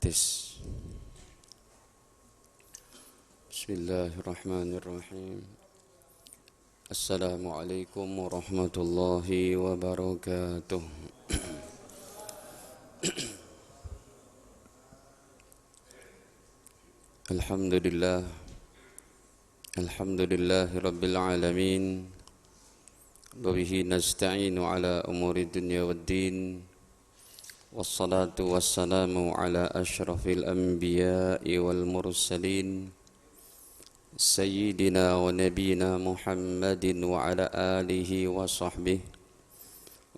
Tis. Bismillahirrahmanirrahim. Assalamualaikum warahmatullahi wabarakatuh. Alhamdulillah. Alhamdulillahi rabbil alamin. Wa bihi nasta'inu ala umuri dunya waddin. Wassalatu wassalamu ala ashrafil anbiya'i wal mursalin Sayyidina wa nabina Muhammadin wa ala alihi wa sahbihi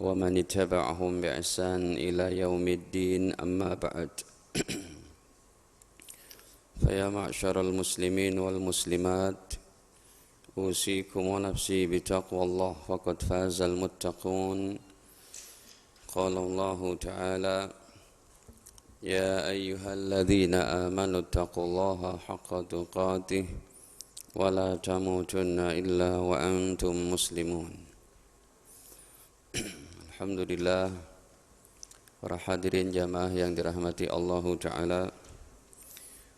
wa man ittaba'ahum bi ihsan ila yaumiddin amma ba'd. Faya ma'syaral muslimin wal muslimat, usikum wa nafsi bitaqwallah faqad fazal muttaqun. Qala Allah Ta'ala, Ya ayyuhalladzina amanu taqullaha haqqa tuqatih wa la tamutunna illa wa antum muslimun. Alhamdulillah, para hadirin jamaah yang dirahmati Allah Ta'ala,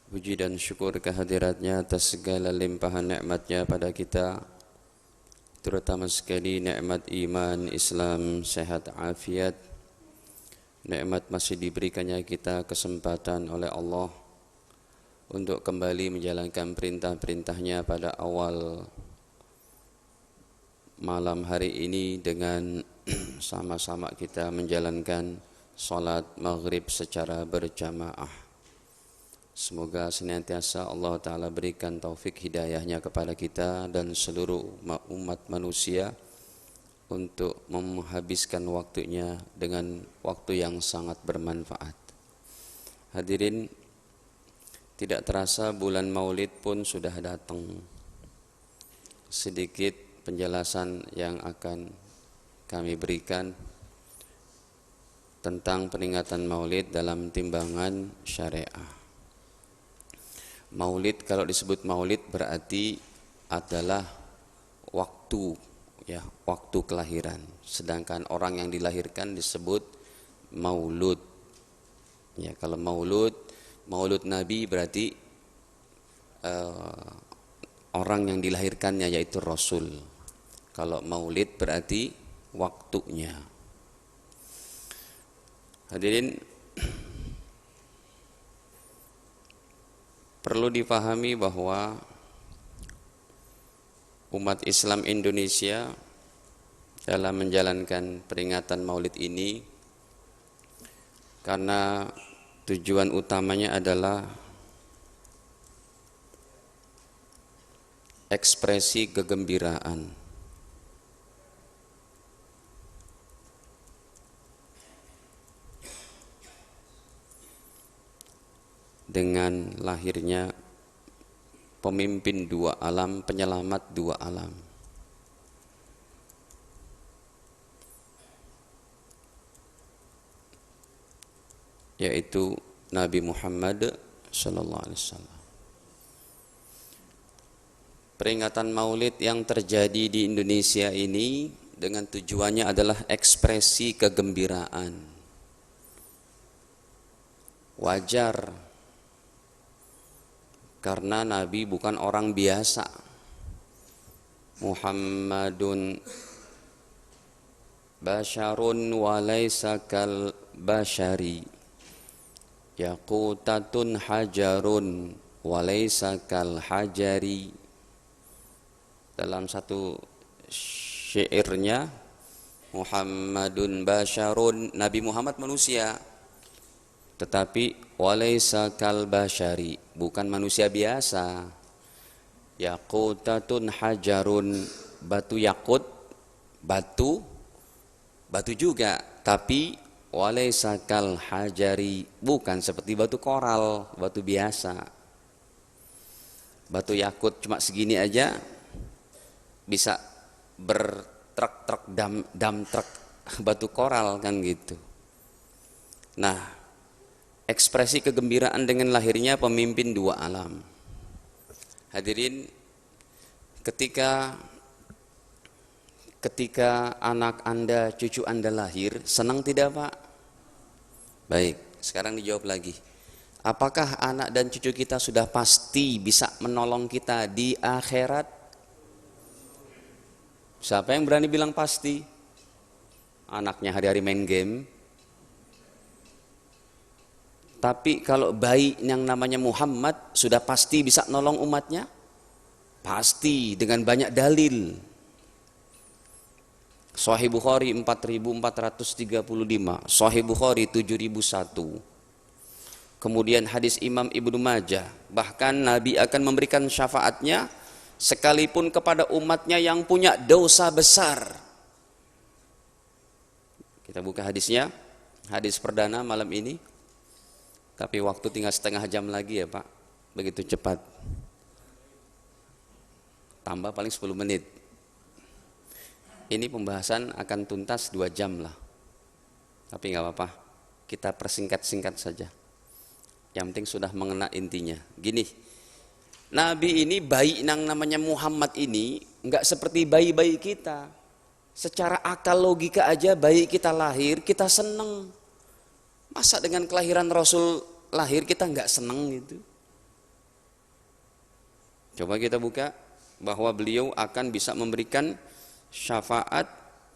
puji dan syukur kehadiratnya atas segala limpahan nikmatnya pada kita, terutama sekali nikmat iman, Islam, sehat, afiat. Nikmat masih diberikannya kita kesempatan oleh Allah untuk kembali menjalankan perintah-perintahnya pada awal malam hari ini dengan sama-sama kita menjalankan salat maghrib secara berjamaah. Semoga senantiasa Allah Ta'ala berikan taufik hidayahnya kepada kita dan seluruh umat manusia untuk menghabiskan waktunya dengan waktu yang sangat bermanfaat. Hadirin, tidak terasa bulan Maulid pun sudah datang. Sedikit penjelasan yang akan kami berikan tentang peringatan Maulid dalam timbangan syariah. Maulid, kalau disebut Maulid berarti adalah waktu, ya, waktu kelahiran. Sedangkan orang yang dilahirkan disebut maulud. Ya, kalau maulud Nabi berarti orang yang dilahirkannya yaitu Rasul. Kalau maulid berarti waktunya. Hadirin, perlu dipahami bahwa umat Islam Indonesia dalam menjalankan peringatan Maulid ini, karena tujuan utamanya adalah ekspresi kegembiraan dengan lahirnya pemimpin dua alam, penyelamat dua alam. Yaitu Nabi Muhammad sallallahu alaihi wasallam. Peringatan Maulid yang terjadi di Indonesia ini dengan tujuannya adalah ekspresi kegembiraan. Wajar, karena Nabi bukan orang biasa. Muhammadun basyarun wa laisa kal basyari, yaqutatun hajarun wa laisa kal hajari. Dalam satu syairnya, Muhammadun basyarun, Nabi Muhammad manusia, tetapi walaysa kal basyari, bukan manusia biasa. Yaqutatun hajarun, batu yakut, batu juga, tapi walaysa kal hajari, bukan seperti batu koral, batu biasa. Batu yakut cuma segini aja bisa bertruk-truk dam truk batu koral kan gitu. Nah, ekspresi kegembiraan dengan lahirnya pemimpin dua alam. Hadirin, ketika anak Anda, cucu Anda lahir, senang tidak Pak? Baik, sekarang dijawab lagi. Apakah anak dan cucu kita sudah pasti bisa menolong kita di akhirat? Siapa yang berani bilang pasti? Anaknya hari-hari main game. Tapi kalau bayi yang namanya Muhammad sudah pasti bisa nolong umatnya? Pasti, dengan banyak dalil. Sahih Bukhari 4435, Sahih Bukhari 7001. Kemudian hadis Imam Ibnu Majah, bahkan Nabi akan memberikan syafaatnya sekalipun kepada umatnya yang punya dosa besar. Kita buka hadisnya, hadis perdana malam ini. Tapi waktu tinggal setengah jam lagi ya Pak, begitu cepat. Tambah paling 10 menit. Ini pembahasan akan tuntas 2 jam lah. Tapi nggak apa-apa, kita persingkat-singkat saja. Yang penting sudah mengena intinya. Gini, Nabi ini, bayi yang namanya Muhammad ini nggak seperti bayi-bayi kita. Secara akal logika aja bayi kita lahir, kita seneng. Masa dengan kelahiran Rasul lahir kita nggak seneng gitu? Coba kita buka bahwa beliau akan bisa memberikan syafaat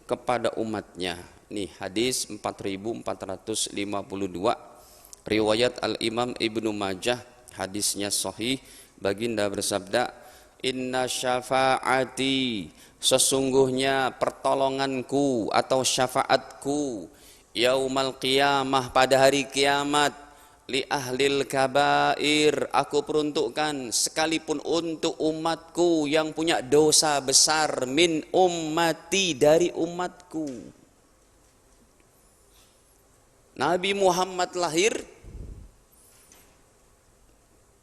kepada umatnya. Nih hadis 4452. Riwayat Al-Imam Ibnu Majah, hadisnya sahih. Baginda bersabda, inna syafa'ati, sesungguhnya pertolonganku atau syafaatku yaumal qiyamah, pada hari kiamat, li ahlil kabair, aku peruntukkan sekalipun untuk umatku yang punya dosa besar, min ummati, dari umatku. Nabi Muhammad lahir,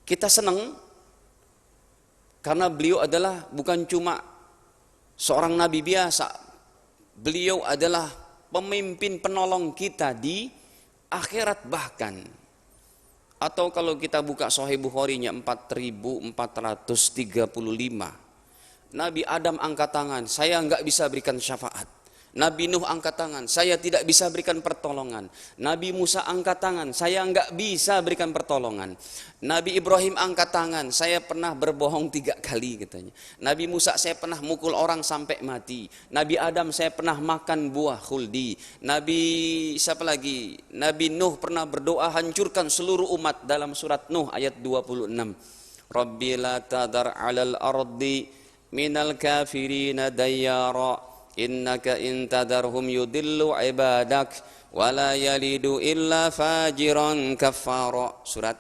kita senang karena beliau adalah bukan cuma seorang nabi biasa, beliau adalah pemimpin penolong kita di akhirat bahkan. Atau kalau kita buka Sahih Bukhari-nya 4435, Nabi Adam angkat tangan, saya enggak bisa berikan syafaat. Nabi Nuh angkat tangan, saya tidak bisa berikan pertolongan. Nabi Musa angkat tangan, saya enggak bisa berikan pertolongan. Nabi Ibrahim angkat tangan, saya pernah berbohong 3 kali katanya. Nabi Musa, saya pernah mukul orang sampai mati. Nabi Adam, saya pernah makan buah khuldi. Nabi siapa lagi? Nabi Nuh pernah berdoa hancurkan seluruh umat dalam surat Nuh ayat 26. Rabbi la tadar 'alal ardi minal kafirina dayyara. Innaka intadarhum yudillu ibadak wala yalidu illa fajiran kafara. Surat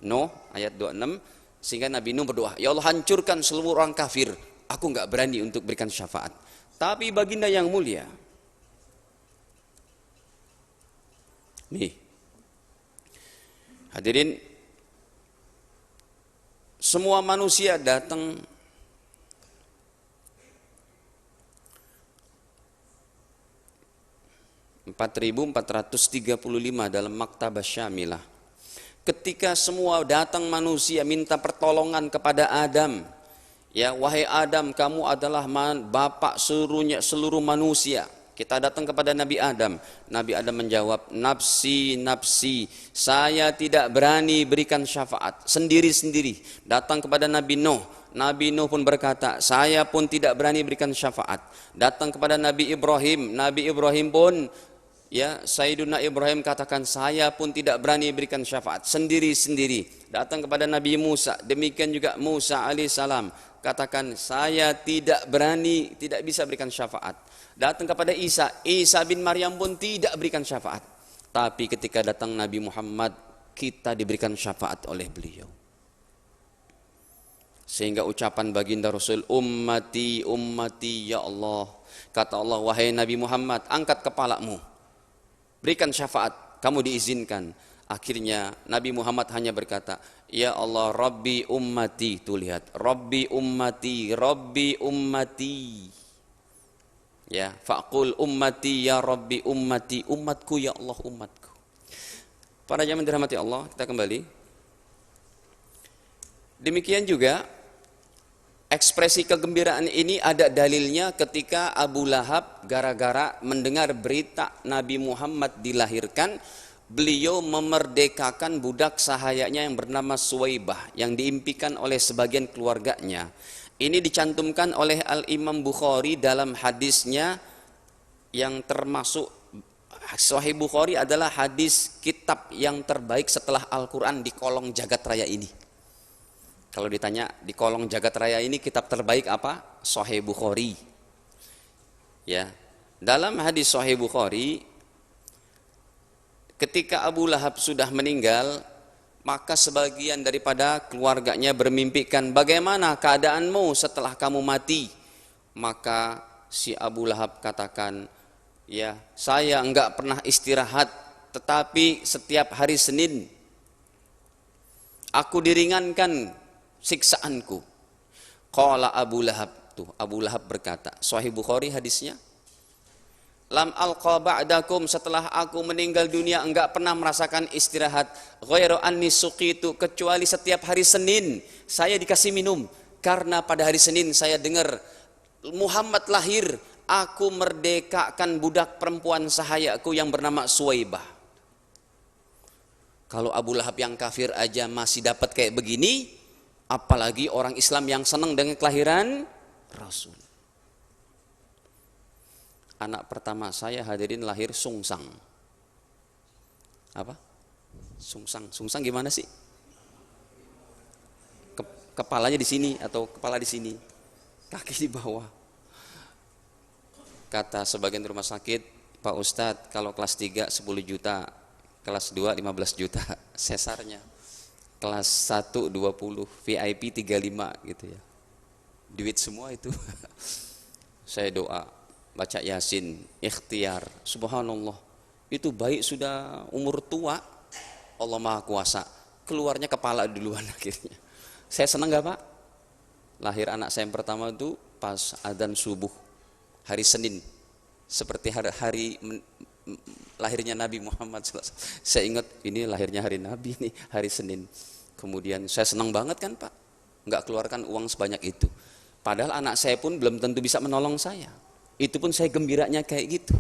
Nuh ayat 26. Sehingga Nabi Nuh berdoa, ya Allah hancurkan seluruh orang kafir, aku enggak berani untuk berikan syafaat. Tapi baginda yang mulia, nih hadirin, semua manusia datang 4435 dalam Maktabah Syamilah. Ketika semua datang manusia minta pertolongan kepada Adam, ya wahai Adam, kamu adalah bapak seluruh manusia. Kita datang kepada Nabi Adam. Nabi Adam menjawab, nafsi, nafsi, saya tidak berani berikan syafaat, sendiri-sendiri. Datang kepada Nabi Nuh. Nabi Nuh pun berkata, saya pun tidak berani berikan syafaat. Datang kepada Nabi Ibrahim. Nabi Ibrahim pun, ya Sayyiduna Ibrahim katakan, saya pun tidak berani berikan syafaat, sendiri-sendiri. Datang kepada Nabi Musa, demikian juga Musa alaihissalam katakan, saya tidak berani, tidak bisa berikan syafaat. Datang kepada Isa bin Maryam pun tidak berikan syafaat. Tapi ketika datang Nabi Muhammad, kita diberikan syafaat oleh beliau. Sehingga ucapan baginda Rasul, ummati, ummati, ya Allah. Kata Allah, wahai Nabi Muhammad, angkat kepalamu, berikan syafaat, kamu diizinkan. Akhirnya Nabi Muhammad hanya berkata, ya Allah, Rabbi ummati. Tuh lihat, Rabbi ummati, Rabbi ummati. Ya, faqul ummati ya Rabbi ummati, umatku ya Allah, umatku. Para jamaah dirahmati Allah, kita kembali. Demikian juga ekspresi kegembiraan ini ada dalilnya ketika Abu Lahab gara-gara mendengar berita Nabi Muhammad dilahirkan, beliau memerdekakan budak sahayanya yang bernama Suwaibah yang diimpikan oleh sebagian keluarganya. Ini dicantumkan oleh Al-Imam Bukhari dalam hadisnya yang termasuk Sahih Bukhari adalah hadis kitab yang terbaik setelah Al-Quran di kolong jagat raya ini. Kalau ditanya di kolong jagat raya ini kitab terbaik apa? Sahih Bukhari. Ya, dalam hadis Sahih Bukhari, ketika Abu Lahab sudah meninggal, maka sebagian daripada keluarganya bermimpikan, bagaimana keadaanmu setelah kamu mati? Maka si Abu Lahab katakan, ya, saya enggak pernah istirahat, tetapi setiap hari Senin aku diringankan siksaanku. Qala Abu Lahab, tuh Abu Lahab berkata, Sahih Bukhari hadisnya, lam alqa ba'dakum, setelah aku meninggal dunia enggak pernah merasakan istirahat, ghairu anni suqitu, kecuali setiap hari Senin saya dikasih minum, karena pada hari Senin saya dengar Muhammad lahir, aku merdekakan budak perempuan sahayaku yang bernama Suwaibah. Kalau Abu Lahab yang kafir aja masih dapat kayak begini, apalagi orang Islam yang senang dengan kelahiran Rasul. Anak pertama saya hadirin lahir sungsang. Apa? Sungsang. Sungsang gimana sih? Kepalanya di sini atau kepala di sini, kaki di bawah. Kata sebagian rumah sakit, Pak Ustadz, kalau kelas 3 10 juta, kelas 2 15 juta sesarnya, kelas 1 20, VIP 35 gitu ya. Duit semua itu. Saya doa, baca Yasin, ikhtiar, subhanallah. Itu baik sudah umur tua, Allah Maha Kuasa, keluarnya kepala duluan akhirnya. Saya senang gak Pak? Lahir anak saya yang pertama itu pas adzan subuh, hari Senin, seperti hari lahirnya Nabi Muhammad SAW. Saya ingat ini lahirnya hari Nabi nih, hari Senin. Kemudian saya senang banget kan Pak, nggak keluarkan uang sebanyak itu. Padahal anak saya pun belum tentu bisa menolong saya. Itu pun saya gembiranya kayak gitu.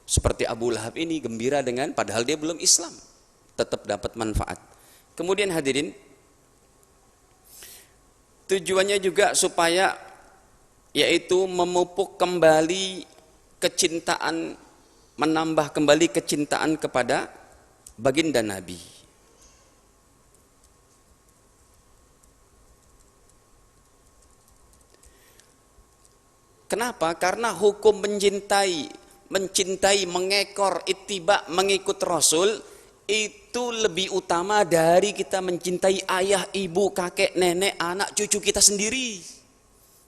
Seperti Abu Lahab ini gembira dengan, padahal dia belum Islam, tetap dapat manfaat. Kemudian hadirin, tujuannya juga supaya yaitu memupuk kembali kecintaan, menambah kembali kecintaan kepada baginda Nabi. Kenapa? Karena hukum mencintai, mengekor, ittiba, mengikut Rasul itu lebih utama dari kita mencintai ayah, ibu, kakek, nenek, anak, cucu kita sendiri.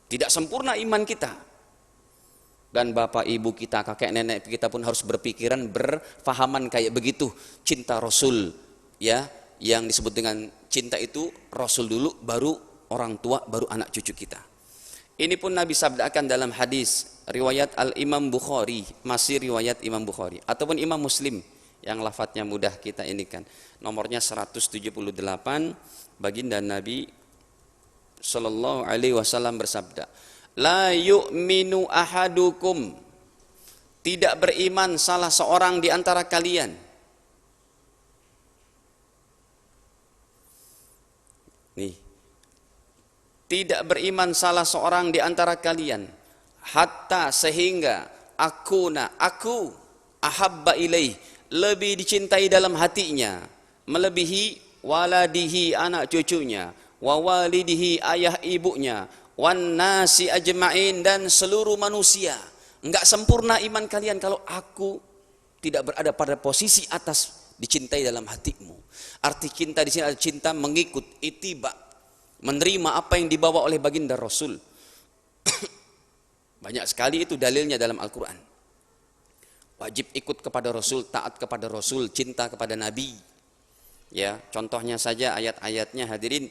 Tidak sempurna iman kita. Dan bapak, ibu kita, kakek, nenek kita pun harus berpikiran, berfahaman kayak begitu. Cinta Rasul, ya, yang disebut dengan cinta itu Rasul dulu, baru orang tua, baru anak cucu kita. Ini pun Nabi sabdakan dalam hadis riwayat Al-Imam Bukhari, masih riwayat Imam Bukhari ataupun Imam Muslim yang lafadznya mudah kita ini kan. Nomornya 178, baginda Nabi sallallahu alaihi wasallam bersabda, la yu'minu ahadukum, tidak beriman salah seorang di antara kalian. Nih, tidak beriman salah seorang di antara kalian hatta sehingga aku ahabba ilaih, lebih dicintai dalam hatinya, melebihi waladihi, anak cucunya, wa walidihi, ayah ibunya, wan nasi ajma'in, dan seluruh manusia. Enggak sempurna iman kalian kalau aku tidak berada pada posisi atas dicintai dalam hatimu. Arti cinta di sini adalah cinta mengikut, ittiba, menerima apa yang dibawa oleh baginda Rasul. Banyak sekali itu dalilnya dalam Al-Quran. Wajib ikut kepada Rasul, taat kepada Rasul, cinta kepada Nabi. Ya, contohnya saja ayat-ayatnya hadirin.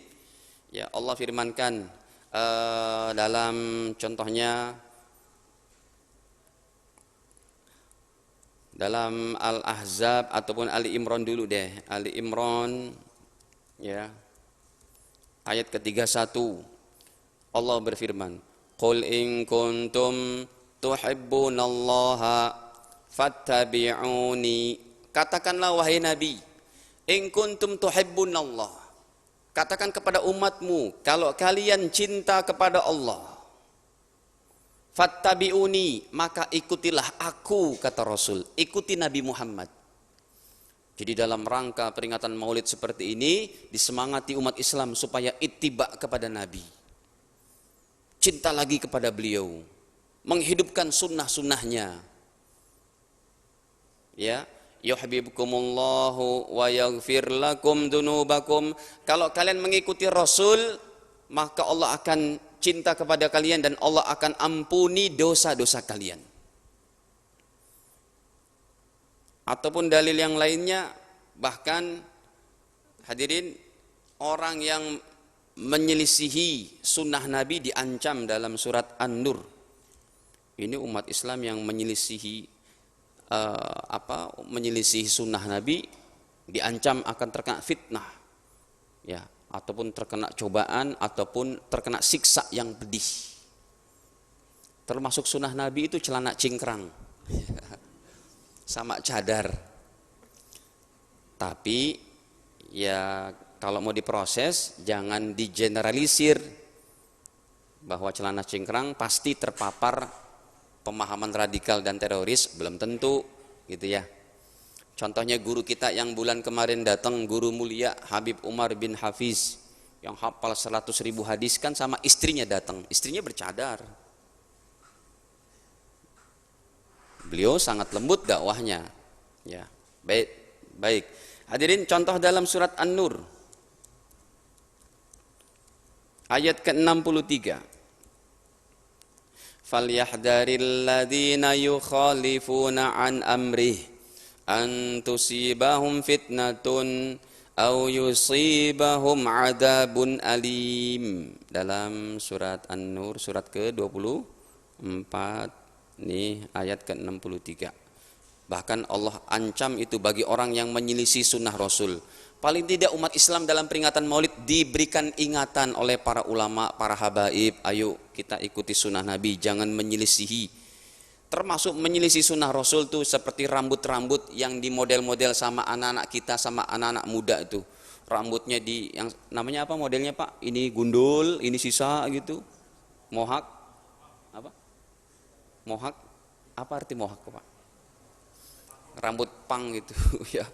Ya, Allah firmankan dalam contohnya dalam Al-Ahzab ataupun Ali Imran dulu deh. Ali Imran, ya, ayat ke-31. Allah berfirman, qul in kuntum tuhibbunallaha fattabi'uni, katakanlah wahai Nabi, in kuntum tuhibbunallah, katakan kepada umatmu, kalau kalian cinta kepada Allah, fattabi'uni, maka ikutilah aku, kata Rasul, ikuti Nabi Muhammad. Jadi dalam rangka peringatan Maulid seperti ini, disemangati umat Islam supaya ittiba kepada Nabi, cinta lagi kepada beliau, menghidupkan sunnah-sunnahnya. Ya, yuhibbukumullahu wa yaghfir lakum dunubakum. Kalau kalian mengikuti Rasul, maka Allah akan cinta kepada kalian dan Allah akan ampuni dosa-dosa kalian. Ataupun dalil yang lainnya, bahkan hadirin, orang yang menyelisihi sunnah Nabi diancam dalam surat An-Nur. Ini umat Islam yang menyelisihi menyelisihi sunnah Nabi diancam akan terkena fitnah, ya, ataupun terkena cobaan, ataupun terkena siksa yang pedih. Termasuk sunnah Nabi itu celana cingkrang sama cadar. Tapi ya kalau mau diproses jangan digeneralisir bahwa celana cingkrang pasti terpapar pemahaman radikal dan teroris, belum tentu gitu ya. Contohnya guru kita yang bulan kemarin datang, guru mulia Habib Umar bin Hafiz yang hafal 100.000 hadis, kan sama istrinya datang, istrinya bercadar. Beliau sangat lembut dakwahnya. Ya, baik. Hadirin, contoh dalam surat An-Nur ayat ke-63. Falyahdharil ladzina yukhalifuna an amrih an tusibahum fitnatun aw yusibahum adabun alim. Dalam surat An-Nur surat ke-24 nih ayat ke-63. Bahkan Allah ancam itu bagi orang yang menyelisih sunnah Rasul. Paling tidak umat Islam dalam peringatan Maulid diberikan ingatan oleh para ulama, para habaib, ayo kita ikuti sunnah Nabi, jangan menyelisihi. Termasuk menyelisih sunnah Rasul tuh seperti rambut-rambut yang di model-model sama anak-anak kita, sama anak-anak muda itu. Rambutnya di yang namanya apa modelnya Pak? Ini gundul, ini sisa gitu. Mohak. Apa? Mohak. Apa arti mohak Pak? Rambut pang gitu ya.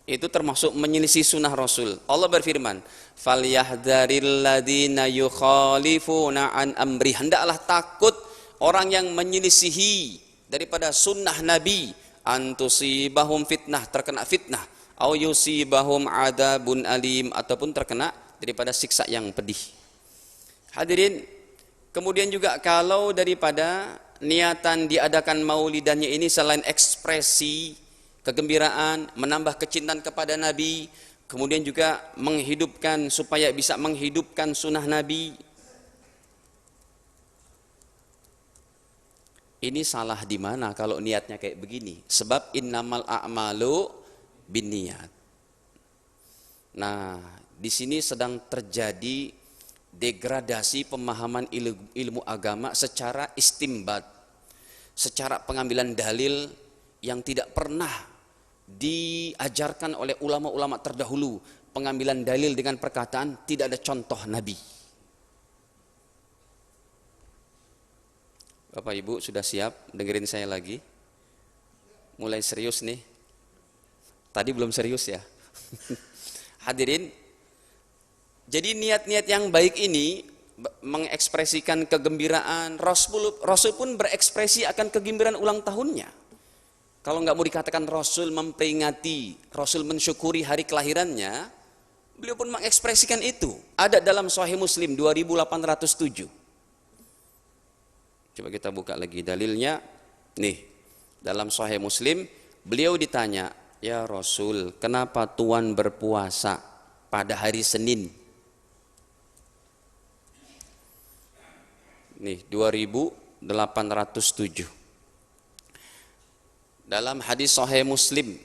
Itu termasuk menyelisih sunnah Rasul. Allah berfirman, "Falyahdharil ladzina yukhalifuna an amri." Hendaklah takut orang yang menyelisihi daripada sunnah Nabi, antusibahum fitnah, terkena fitnah, au yusibahum adabun alim, ataupun terkena daripada siksa yang pedih. Hadirin, kemudian juga kalau daripada niatan diadakan maulidannya ini selain ekspresi kegembiraan, menambah kecintaan kepada Nabi, kemudian juga menghidupkan supaya bisa menghidupkan sunnah Nabi, ini salah di mana kalau niatnya kayak begini? Sebab innamal a'malu binniyat. Nah, di sini sedang terjadi degradasi pemahaman ilmu agama secara istimbat, secara pengambilan dalil yang tidak pernah diajarkan oleh ulama-ulama terdahulu. Pengambilan dalil dengan perkataan tidak ada contoh Nabi. Bapak Ibu sudah siap dengerin saya lagi? Mulai serius nih. Tadi belum serius ya. Hadirin, jadi niat-niat yang baik ini mengekspresikan kegembiraan. Rasul pun berekspresi akan kegembiraan ulang tahunnya. Kalau nggak mau dikatakan Rasul memperingati, Rasul mensyukuri hari kelahirannya, beliau pun mengekspresikan itu. Ada dalam Sahih Muslim 2807. Coba kita buka lagi dalilnya. Nih, dalam Sahih Muslim, beliau ditanya, "Ya Rasul, kenapa Tuhan berpuasa pada hari Senin?" Nih, 2807. Dalam hadis Sahih Muslim,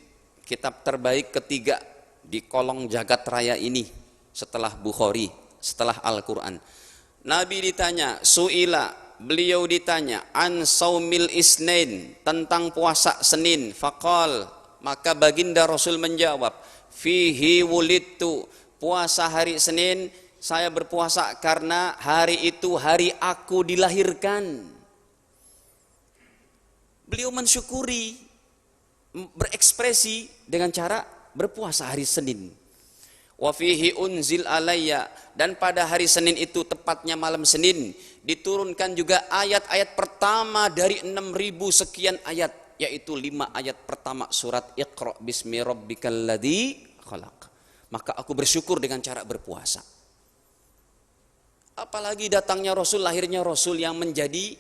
kitab terbaik ketiga di kolong jagat raya ini setelah Bukhari, setelah Al-Quran. Nabi ditanya, beliau ditanya, an saumil isnain, tentang puasa Senin. Faqal, Maka baginda Rasul menjawab, fihi wulidtu, puasa hari Senin, saya berpuasa karena hari itu hari aku dilahirkan. Beliau mensyukuri, berekspresi dengan cara berpuasa hari Senin. Wa fihi unzil alayya, dan pada hari Senin itu, tepatnya malam Senin, diturunkan juga ayat-ayat pertama dari 6.000 sekian ayat, yaitu 5 ayat pertama surat Iqra bismi rabbikal ladzi khalaq. Maka aku bersyukur dengan cara berpuasa. Apalagi datangnya Rasul, lahirnya Rasul yang menjadi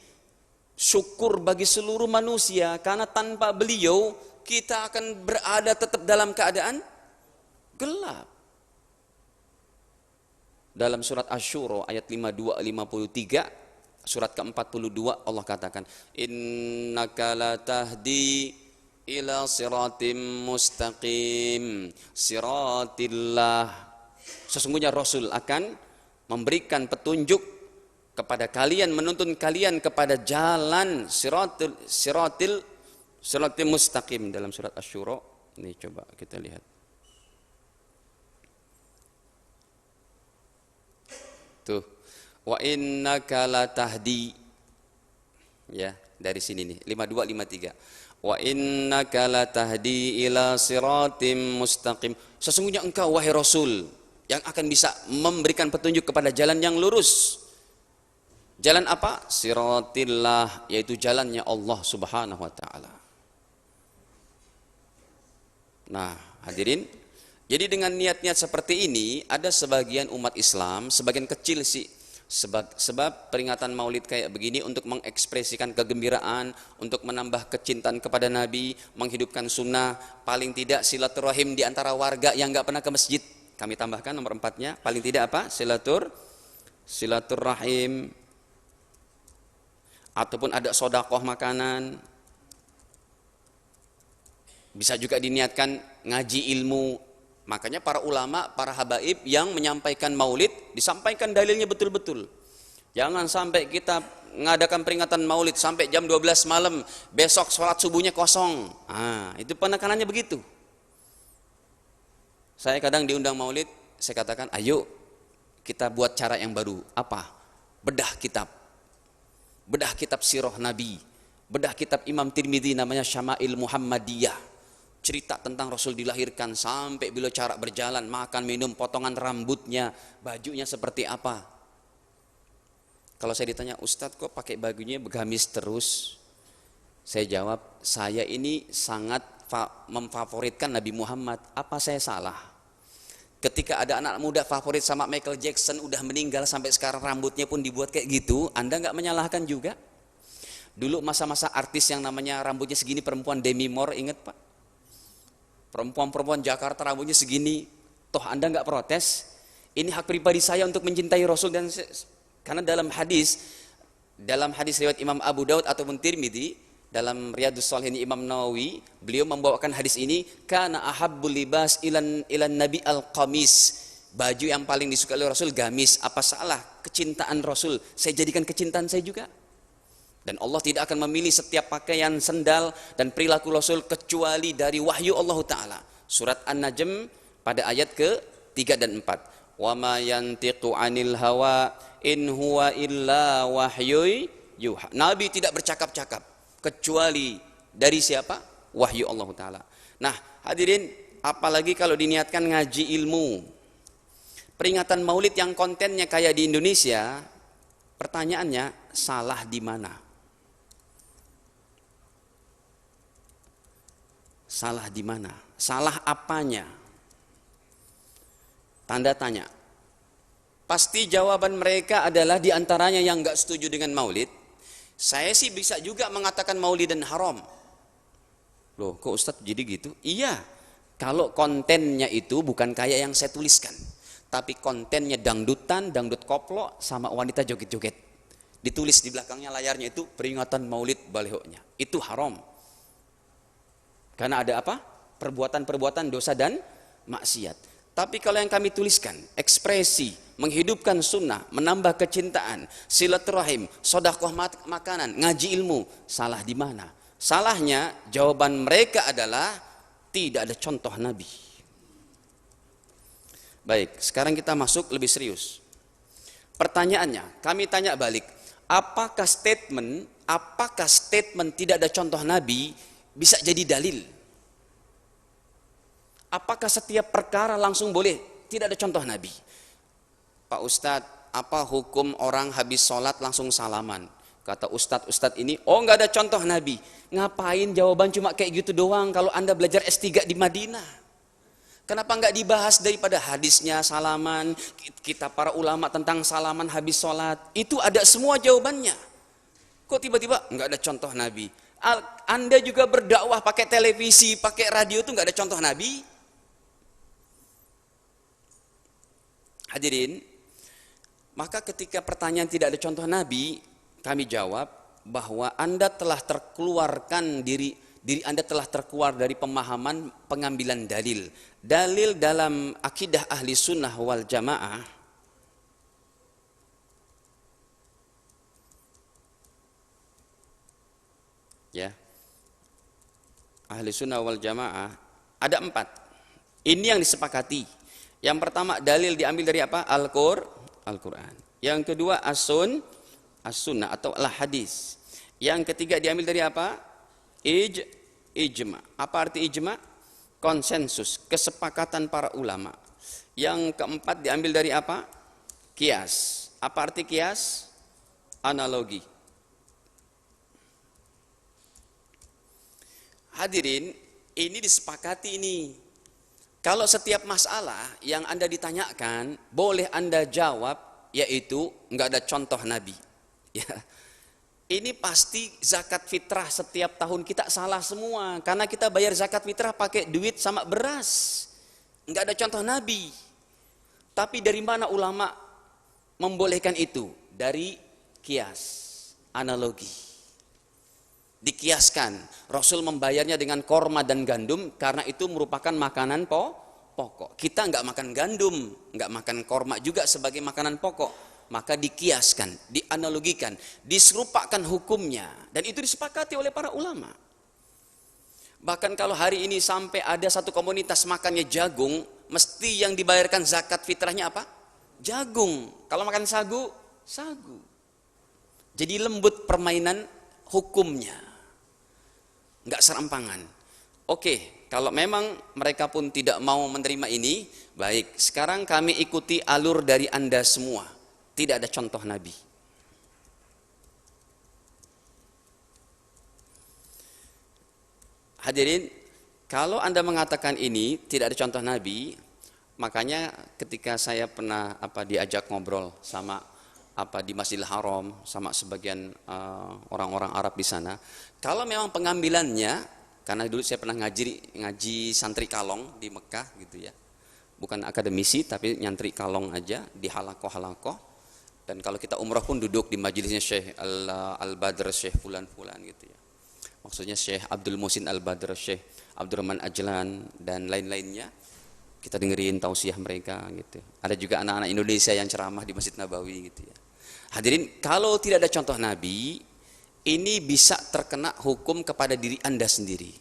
syukur bagi seluruh manusia, karena tanpa beliau kita akan berada tetap dalam keadaan gelap. Dalam surat Asy-Syura ayat 52-53, surat ke-42, Allah katakan, innaka la tahdi ila siratim mustaqim siratillah. Sesungguhnya Rasul akan memberikan petunjuk kepada kalian, menuntun kalian kepada jalan siratil mustaqim. Dalam surat Asy-Syura ini coba kita lihat. Tuh, wa innaka latahdi, ya, dari sini nih 52 53. Wa innaka latahdi ila siratim mustaqim. Sesungguhnya engkau wahai Rasul yang akan bisa memberikan petunjuk kepada jalan yang lurus. Jalan apa? Siratillah, yaitu jalannya Allah Subhanahu wa taala. Nah, hadirin, jadi dengan niat-niat seperti ini, ada sebagian umat Islam, sebagian kecil sih, sebab peringatan Maulid kayak begini untuk mengekspresikan kegembiraan, untuk menambah kecintaan kepada Nabi, menghidupkan sunnah, paling tidak silaturahim di antara warga yang nggak pernah ke masjid. Kami tambahkan nomor 4-nya, paling tidak apa? Silaturahim, ataupun ada sodakoh makanan. Bisa juga diniatkan ngaji ilmu. Makanya para ulama, para habaib yang menyampaikan maulid, disampaikan dalilnya betul-betul. Jangan sampai kita mengadakan peringatan maulid sampai jam 12 malam, besok sholat subuhnya kosong. Itu penekanannya begitu. Saya kadang diundang maulid, saya katakan, ayo kita buat cara yang baru. Apa? Bedah kitab sirah Nabi, bedah kitab Imam Tirmidzi namanya Syama'il Muhammadiyah. Cerita tentang Rasul dilahirkan sampai beliau cara berjalan, makan, minum, potongan rambutnya, bajunya seperti apa. Kalau saya ditanya, Ustadz kok pakai bajunya gamis terus? Saya jawab, saya ini sangat memfavoritkan Nabi Muhammad. Apa saya salah? Ketika ada anak muda favorit sama Michael Jackson, udah meninggal sampai sekarang rambutnya pun dibuat kayak gitu, Anda nggak menyalahkan juga? Dulu masa-masa artis yang namanya rambutnya segini, perempuan Demi Moore, ingat Pak? Perempuan-perempuan Jakarta rambutnya segini, toh Anda nggak protes? Ini hak pribadi saya untuk mencintai Rasul, dan karena dalam hadis riwayat Imam Abu Daud ataupun Tirmidzi, dalam Riyadhus Shalihin Imam Nawawi, beliau membawakan hadis ini, kana ahabbul libas ilan nabi al-qamis, baju yang paling disukai oleh Rasul gamis. Apa salah kecintaan Rasul saya jadikan kecintaan saya juga? Dan Allah tidak akan memilih setiap pakaian, sendal, dan perilaku Rasul kecuali dari wahyu Allah Ta'ala. Surat An-Najm pada ayat ke-3 dan 4. Wa ma yantiqu 'anil hawa in huwa illa wahyu yuha. Nabi tidak bercakap-cakap kecuali dari siapa? Wahyu Allah Ta'ala. Nah, hadirin, apalagi kalau diniatkan ngaji ilmu. Peringatan Maulid yang kontennya kayak di Indonesia, pertanyaannya, salah di mana? Salah di mana? Salah apanya? Tanda tanya. Pasti jawaban mereka adalah diantaranya yang nggak setuju dengan maulid. Saya sih bisa juga mengatakan maulid dan haram. Loh, kok Ustadz jadi gitu? Iya, kalau kontennya itu bukan kayak yang saya tuliskan, tapi kontennya dangdutan, dangdut koplo, sama wanita joget-joget. Ditulis di belakangnya layarnya itu peringatan maulid balehoknya. Itu haram. Karena ada apa? Perbuatan-perbuatan dosa dan maksiat. Tapi kalau yang kami tuliskan, ekspresi, menghidupkan sunnah, menambah kecintaan, silaturahim, sodakoh makanan, ngaji ilmu, salah di mana? Salahnya, jawaban mereka adalah Tidak ada contoh Nabi. Baik, sekarang kita masuk lebih serius. Pertanyaannya, kami tanya balik, apakah statement tidak ada contoh Nabi bisa jadi dalil? Apakah setiap perkara langsung boleh tidak ada contoh Nabi? Pak Ustadz, apa hukum orang habis sholat langsung salaman? Kata Ustadz ini, oh nggak ada contoh Nabi. Ngapain jawaban cuma kayak gitu doang kalau Anda belajar S3 di Madinah? Kenapa nggak dibahas daripada hadisnya salaman, kita para ulama tentang salaman habis sholat? Itu ada semua jawabannya. Kok tiba-tiba nggak ada contoh Nabi? Anda juga berdakwah pakai televisi, pakai radio itu nggak ada contoh Nabi? Hadirin, maka ketika pertanyaan tidak ada contoh Nabi, kami jawab bahwa Anda telah terkeluarkan diri Anda telah terkeluar dari pemahaman pengambilan dalil. Dalil dalam akidah ahli sunnah wal jamaah ya, ahli sunnah wal jamaah ada 4. Ini yang disepakati. Yang pertama, dalil diambil dari apa? Al-Quran. Yang kedua, as-sunnah atau al-hadis. Yang ketiga diambil dari apa? Ijma. Apa arti ijma? Konsensus, kesepakatan para ulama. Yang keempat diambil dari apa? Kias. Apa arti kias? Analogi. Hadirin, ini disepakati ini. Kalau setiap masalah yang Anda ditanyakan, boleh Anda jawab, yaitu nggak ada contoh Nabi. Ya. Ini pasti zakat fitrah setiap tahun kita salah semua. Karena kita bayar zakat fitrah pakai duit sama beras. Nggak ada contoh Nabi. Tapi dari mana ulama membolehkan itu? Dari kias, analogi. Dikiaskan, Rasul membayarnya dengan korma dan gandum karena itu merupakan makanan pokok. Kita nggak makan gandum, nggak makan korma juga sebagai makanan pokok. Maka dikiaskan, dianalogikan, diserupakan hukumnya. Dan itu disepakati oleh para ulama. Bahkan kalau hari ini sampai ada satu komunitas makannya jagung, mesti yang dibayarkan zakat fitrahnya apa? Jagung. Kalau makan sagu. Jadi lembut permainan hukumnya. Nggak serampangan. Oke, kalau memang mereka pun tidak mau menerima ini, baik. Sekarang kami ikuti alur dari Anda semua. Tidak ada contoh Nabi. Hadirin, kalau Anda mengatakan ini tidak ada contoh Nabi, makanya ketika saya pernah diajak ngobrol sama di Masjidil Haram sama sebagian orang-orang Arab di sana, kalau memang pengambilannya, karena dulu saya pernah ngaji santri kalong di Mekah gitu ya, bukan akademisi tapi nyantri kalong aja di halakoh. Dan kalau kita umrah pun duduk di majelisnya Syekh Al-Badr, Syekh Fulan-Fulan gitu ya. Maksudnya Syekh Abdul Muhsin Al-Badr, Syekh Abdurrahman Ajlan dan lain-lainnya. Kita dengerin tausiah mereka gitu. Ada juga anak-anak Indonesia yang ceramah di Masjid Nabawi gitu ya. Hadirin, kalau tidak ada contoh Nabi, ini bisa terkena hukum kepada diri Anda sendiri.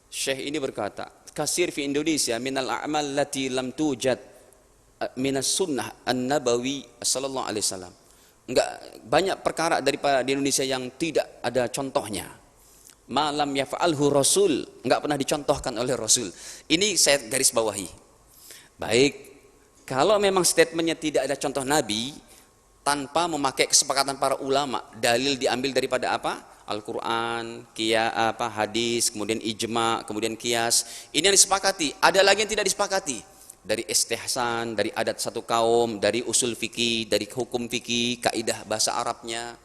Syekh ini berkata, kasir fi Indonesia minal a'mal lati lam tujad minas sunnah an-nabawi sallallahu alaihi wasallam. Enggak banyak perkara daripada di Indonesia yang tidak ada contohnya. Malam yaf'alhu Rasul, enggak pernah dicontohkan oleh Rasul. Ini saya garis bawahi. Baik, kalau memang statementnya tidak ada contoh Nabi, tanpa memakai kesepakatan para ulama, dalil diambil daripada apa? Al-Quran, hadis, kemudian ijma, kemudian kias. Ini yang disepakati. Ada lagi yang tidak disepakati. Dari istihsan, dari adat satu kaum, dari usul fikih, dari hukum fikih, kaidah bahasa Arabnya,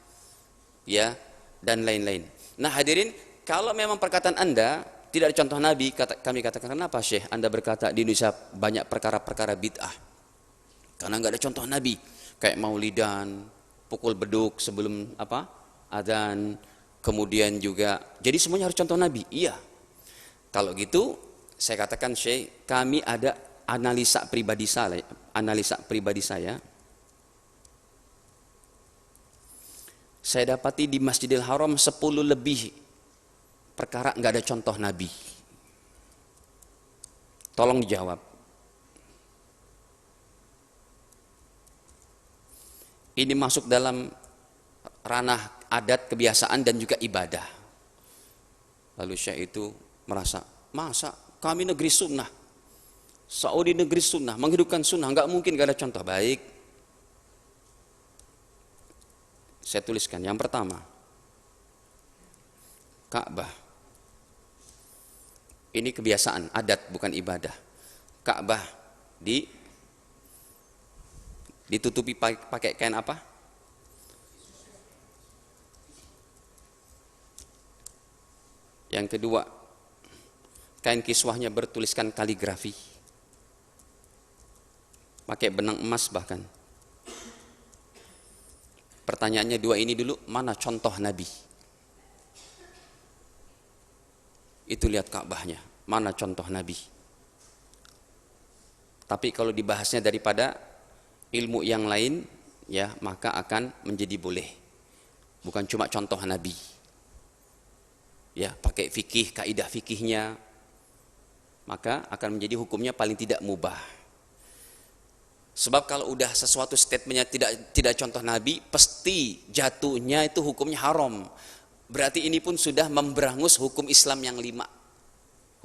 ya, dan lain-lain. Nah hadirin, kalau memang perkataan Anda tidak ada contoh Nabi, kami katakan, kenapa Syekh Anda berkata di Indonesia banyak perkara-perkara bid'ah? Karena nggak ada contoh Nabi, kayak maulidan, pukul beduk sebelum adzan, kemudian juga, jadi semuanya harus contoh Nabi. Iya. Kalau gitu, saya katakan Syekh, kami ada analisa pribadi saya. Saya dapati di Masjidil Haram 10 lebih perkara nggak ada contoh Nabi? Tolong dijawab. Ini masuk dalam ranah adat, kebiasaan dan juga ibadah. Lalu Syekh itu merasa, masa kami negeri sunnah, Saudi negeri sunnah, menghidupkan sunnah, nggak mungkin nggak ada contoh. Baik, saya tuliskan. Yang pertama, Ka'bah. Ini kebiasaan, adat, bukan ibadah. Ka'bah ditutupi pakai kain apa? Yang kedua, kain kiswahnya bertuliskan kaligrafi, pakai benang emas bahkan. Pertanyaannya dua ini dulu, mana contoh Nabi? Itu lihat Ka'bahnya, mana contoh Nabi? Tapi kalau dibahasnya daripada ilmu yang lain, ya maka akan menjadi boleh. Bukan cuma contoh Nabi. Ya, pakai fikih, kaidah fikihnya, maka akan menjadi hukumnya paling tidak mubah. Sebab kalau udah sesuatu statementnya tidak contoh Nabi, pasti jatuhnya itu hukumnya haram. Berarti ini pun sudah memberangus hukum Islam yang 5.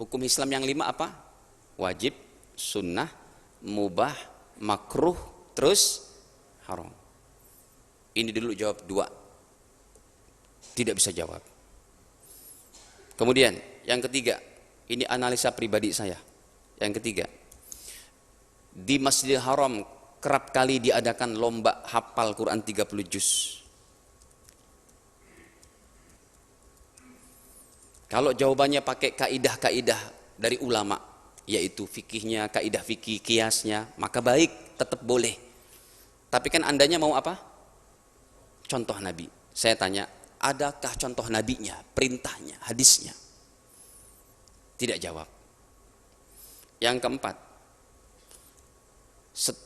Hukum Islam yang 5 apa? Wajib, sunnah, mubah, makruh, terus haram. Ini dulu jawab 2. Tidak bisa jawab. Kemudian yang ketiga, ini analisa pribadi saya. Yang ketiga, di Masjidil Haram kerap kali diadakan lomba hafal Quran 30 juz. Kalau jawabannya pakai kaidah-kaidah dari ulama, yaitu fikihnya, kaidah fikih, kiasnya, maka baik, tetap boleh. Tapi kan andanya mau apa? Contoh Nabi. Saya tanya, adakah contoh Nabinya, perintahnya, hadisnya? Tidak jawab. Yang keempat,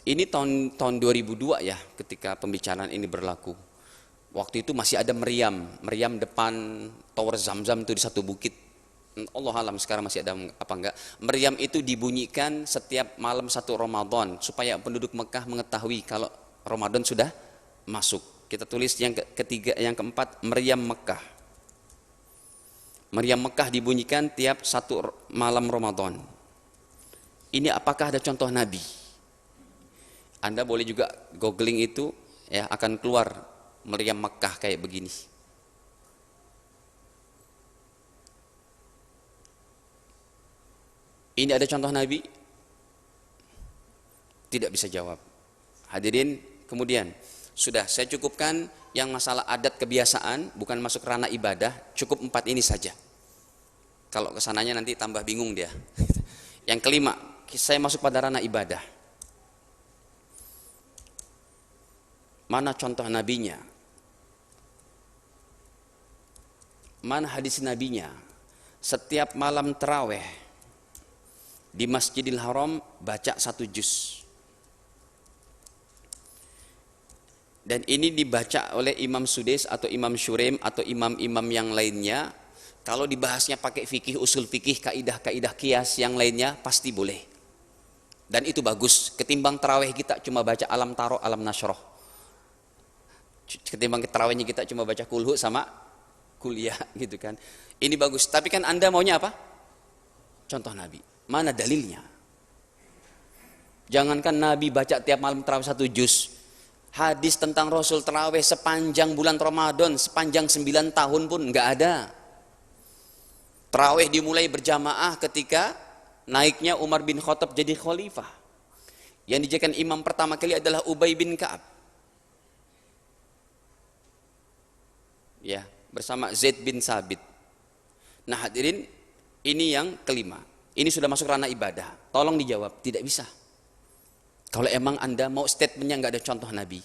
ini tahun 2002 ya, ketika pembicaraan ini berlaku. Waktu itu masih ada meriam depan Tower Zamzam itu di satu bukit. Allah alam sekarang masih ada apa enggak. Meriam itu dibunyikan setiap malam 1 Ramadan supaya penduduk Mekah mengetahui kalau Ramadan sudah masuk. Kita tulis yang ketiga, yang keempat, meriam Mekah. Meriam Mekah dibunyikan tiap 1 malam Ramadan. Ini apakah ada contoh Nabi? Anda boleh juga googling itu, ya akan keluar meriam Mekah kayak begini. Ini ada contoh Nabi? Tidak bisa jawab. Hadirin, kemudian sudah saya cukupkan yang masalah adat kebiasaan, bukan masuk ranah ibadah, cukup 4 ini saja. Kalau kesananya nanti tambah bingung dia. Yang kelima, saya masuk pada ranah ibadah. Mana contoh nabinya? Mana hadis nabinya? Setiap malam tarawih di Masjidil Haram baca 1 juz. Dan ini dibaca oleh Imam Sudais atau Imam Syurim atau imam-imam yang lainnya. Kalau dibahasnya pakai fikih, usul fikih, kaidah-kaidah kias yang lainnya pasti boleh. Dan itu bagus ketimbang tarawih kita cuma baca alam taro, alam nasroh. Ketimbang tarawihnya kita cuma baca kulhu sama kuliah gitu kan. Ini bagus, tapi kan Anda maunya apa? Contoh Nabi. Mana dalilnya? Jangankan Nabi baca tiap malam tarawih 1 juz. Hadis tentang Rasul tarawih sepanjang bulan Ramadan, sepanjang 9 tahun pun enggak ada. Tarawih dimulai berjamaah ketika naiknya Umar bin Khattab jadi khalifah. Yang dijadikan imam pertama kali adalah Ubay bin Ka'ab. Ya, bersama Zaid bin Sabit. Nah hadirin, ini yang kelima. Ini sudah masuk ranah ibadah. Tolong dijawab, tidak bisa. Kalau emang Anda mau statementnya nggak ada contoh Nabi.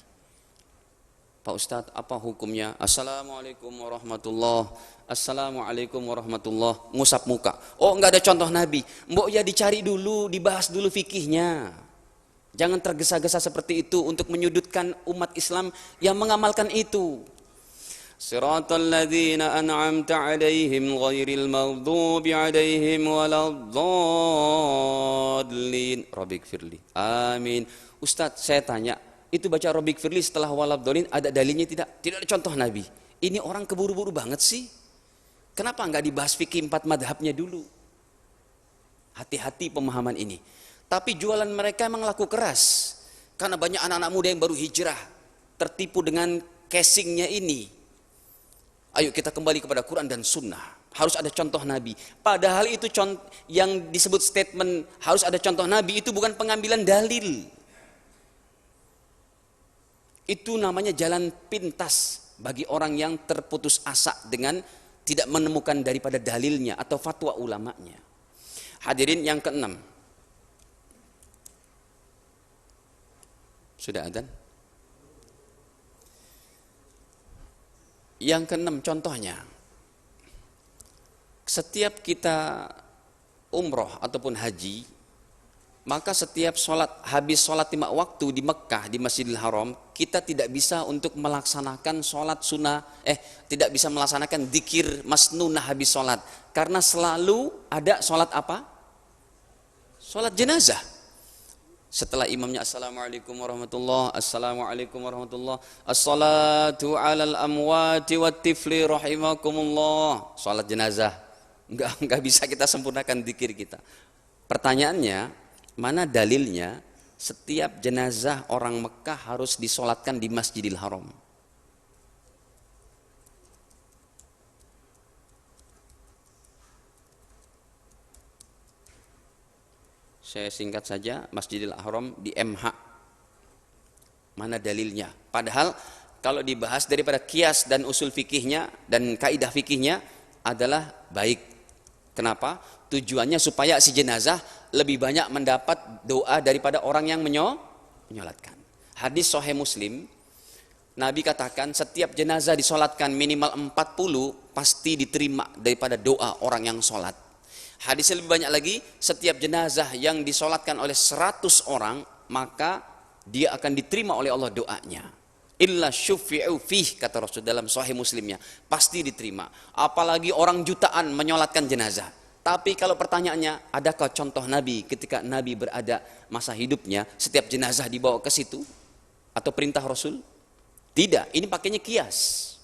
Pak Ustadz, apa hukumnya? Assalamualaikum warahmatullahi. Assalamualaikum warahmatullahi. Ngusap muka. Oh, nggak ada contoh Nabi. Mbok ya dicari dulu, dibahas dulu fikihnya. Jangan tergesa-gesa seperti itu untuk menyudutkan umat Islam yang mengamalkan itu. Siratal ladzina an'amta 'alaihim ghairil maghdubi 'alaihim waladdallin. Rabbighfirli. Amin. Ustaz, saya tanya, itu baca Rabbighfirli setelah waladdallin ada dalilnya tidak? Tidak ada contoh Nabi. Ini orang keburu-buru banget sih. Kenapa enggak dibahas fikih 4 madhabnya dulu? Hati-hati pemahaman ini. Tapi jualan mereka memang laku keras. Karena banyak anak-anak muda yang baru hijrah tertipu dengan casingnya ini. Ayo kita kembali kepada Quran dan Sunnah. Harus ada contoh Nabi. Padahal itu yang disebut statement harus ada contoh Nabi itu bukan pengambilan dalil. Itu namanya jalan pintas bagi orang yang terputus asa dengan tidak menemukan daripada dalilnya atau fatwa ulamanya. Hadirin yang keenam. Sudah adzan? Yang keenam contohnya, setiap kita umroh ataupun haji, maka setiap habis sholat 5 waktu di Mekah, di Masjidil Haram, kita tidak bisa untuk melaksanakan sholat sunnah, tidak bisa melaksanakan dzikir masnunah habis sholat, karena selalu ada sholat apa? Sholat jenazah. Setelah imamnya assalamualaikum warahmatullah, assalamualaikum warahmatullah, assalatu alal amwati wat tifli rahimakumullah, salat jenazah. Enggak bisa kita sempurnakan zikir kita. Pertanyaannya, mana dalilnya setiap jenazah orang Mekah harus disolatkan di Masjidil Haram? Saya singkat saja, Masjidil Haram di MH. Mana dalilnya? Padahal kalau dibahas daripada kias dan usul fikihnya dan kaidah fikihnya adalah baik. Kenapa? Tujuannya supaya si jenazah lebih banyak mendapat doa daripada orang yang menyolatkan. Hadis Sahih Muslim, Nabi katakan setiap jenazah disolatkan minimal 40 pasti diterima daripada doa orang yang solat. Hadisnya lebih banyak lagi, setiap jenazah yang disolatkan oleh 100 orang, maka dia akan diterima oleh Allah doanya. Illa syufi'u fih, kata Rasul dalam Sahih Muslimnya, pasti diterima. Apalagi orang jutaan menyolatkan jenazah. Tapi kalau pertanyaannya, adakah contoh Nabi ketika Nabi berada masa hidupnya, setiap jenazah dibawa ke situ? Atau perintah Rasul? Tidak, ini pakainya kias.